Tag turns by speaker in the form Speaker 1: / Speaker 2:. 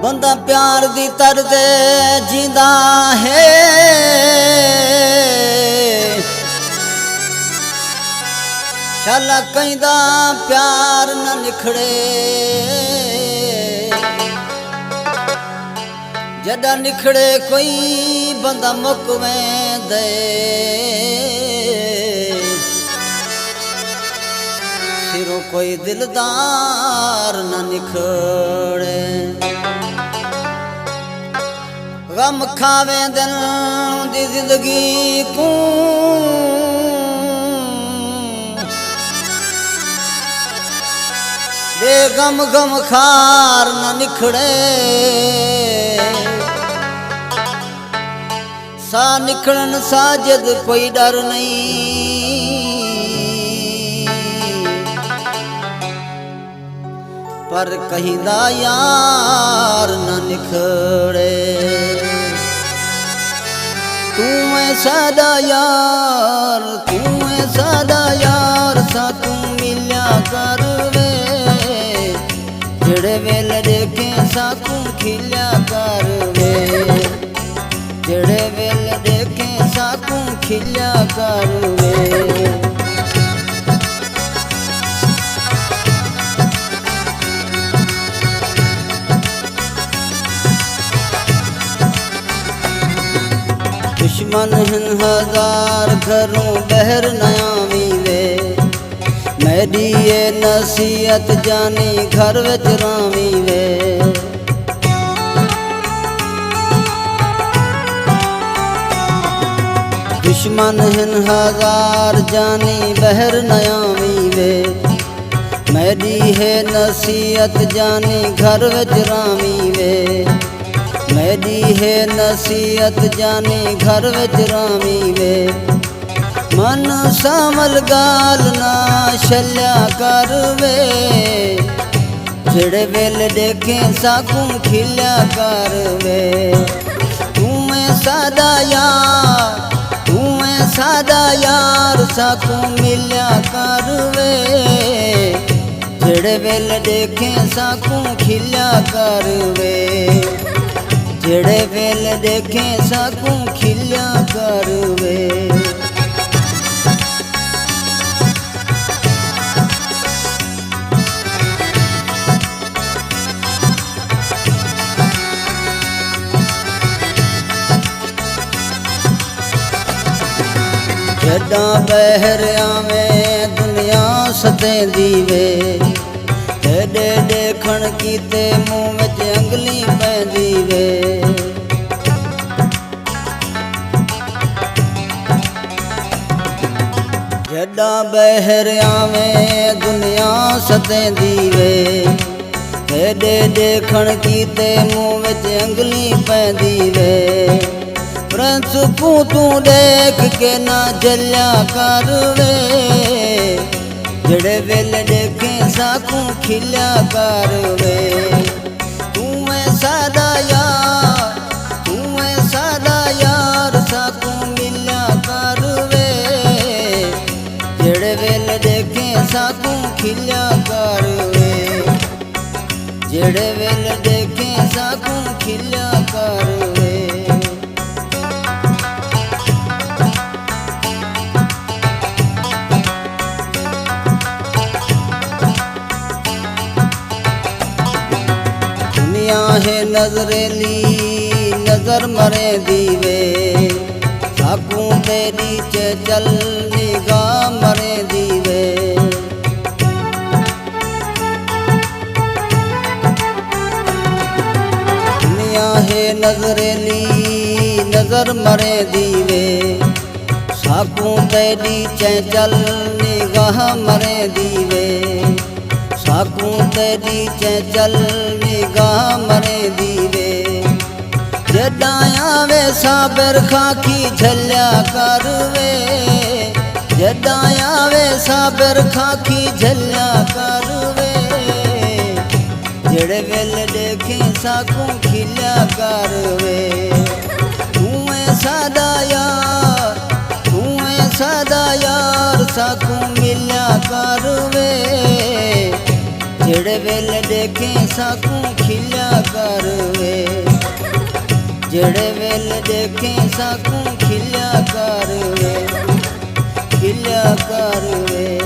Speaker 1: ਬੰਦਾ ਪਿਆਰ ਦੀ ਤਰਦੇ ਜਿੰਦਾ ਹੈ, ਸ਼ਾਲਾ ਕਹਿੰਦਾ ਪਿਆਰ ਨਾ ਨਿਖੜੇ। ਜਦਾ ਨਿਖੜੇ ਕੋਈ ਬੰਦਾ ਮੁੱਕ ਵੈਂਦੇ, ਸਿਰੋਂ ਕੋਈ ਦਿਲਦਾਰ ਨਾ ਨਿਖੜੇ। गम खावे दिल दी जिंदगी को, दे गम गम खार न निखड़े। सा निखड़न साजद कोई डर नहीं, पर कहीं दा यार न निखड़े। तू है सादा यार, तू है सादा यार, सा तू मिल्या कर वे। जेड़े वेले देखे सा तू खिल्या कर वे, जेड़े वेले देखे सा तू खिल्या कर वे। दुश्मन हन हजार घरों बहर नयामी वे, मेरी ये नसीहत जानी घर विच रामी वे। दुश्मन हन हजार जानी बहर नयामी वे, मेरी है नसीहत जानी घर विच रामी वे। मेरी है नसीहत जानी घर विच रामी वे। मन सामल गाल ना छल्या कर वे, जेड़े वेले देखे साकू खिल्या कर वे। तू है सादा यार, तू है सादा यार, साकू मिल्या कर वे। जेड़े वेले देखे साकू खिल्या कर वे, जेड़े वेले देखे साकू खिल्या कर वे। जदा बहर आवे दुनिया सतेंदी वे, तेरे देखण कीते मुँह विच अंगली पैंदी वे। जदा बहर आवे दुनिया सतेंदी वे, तेरे देखण कीते मुँह विच अंगली पैंदी वे। प्रिंस को तू देख के ना जल्या कर वे, जेड़े वेले देखे साकू खिल्या कर वे। तू है सादा यार, तू है सादा यार, साकू मिल्या कर वे। जेड़े वेले देखे साकू खिल्या कर वे, जेड़े वेले देखे साकू खिल्या कर वे। है नजरेली नजर मरे दीवे, साकू तेरी चल निगाह मरे दीवे। दुनिया है नजरेली नजर मरे दीवे, साकू तेरी चल निगाह मरे दीवे। साकू तेरी चल निगाह मरे दीवे। जदा आवे साबिर खाकी झल्या कर वे, जदा आवे साबिर खाकी झल्या कर वे। जेड़े वेले देखे साकू खिल्या कर वे। तू है सादा यार, तू है सादा यार, साकू मिल्या कर वे। ਜਿਹੜੇ ਵੇਲੇ ਦੇਖੇ ਸਾਕੂ ਖਿਲਿਆ ਕਰ ਵੇ ਜਿਹੜੇ ਵੇਲੇ ਦੇਖੇ ਸਾਕੂ ਖਿਲਿਆ ਕਰ ਵੇ ਖਿਲਿਆ ਕਰ ਵੇ